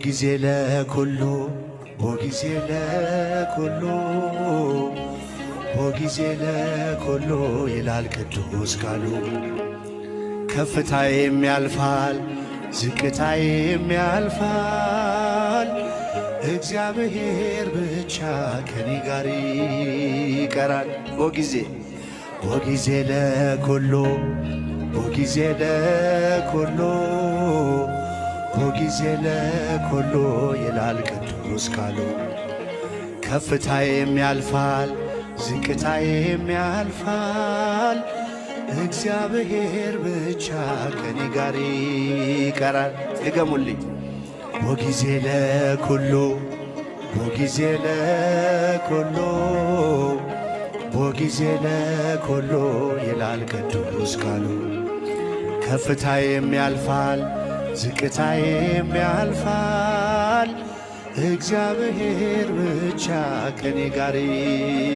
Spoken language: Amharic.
ጊዜ ለኩሉ ጊዜ ለኩሉ ጊዜ ለኩሉ ይላል ቅዱስ ቃሉ። ከፍታዬም ያልፋል ዝቅታዬም ያልፋል፣ እግዚአብሔር ብቻ ከኔ ጋር ይቀራል። ጊዜ ለኩሉ ጊዜ ለኩሉ ጊዜ ለኩሉ ይላል ቅዱስ ቃሉ። ከፍታዬም ያልፋል ዝቅታዬም ያልፋል፣ እግዚአብሔር ብቻ ከኔ ጋር ይቀራል። ድገሙልኝ። ጊዜ ለኩሉ ጊዜ ለኩሉ ጊዜ ለኩሉ ይላል ቅዱስ ቃሉ። ከፍታዬም ያልፋል ዝቅታዬም ያልፋል፣ እግዚአብሔር ብቻ ከኔ ጋር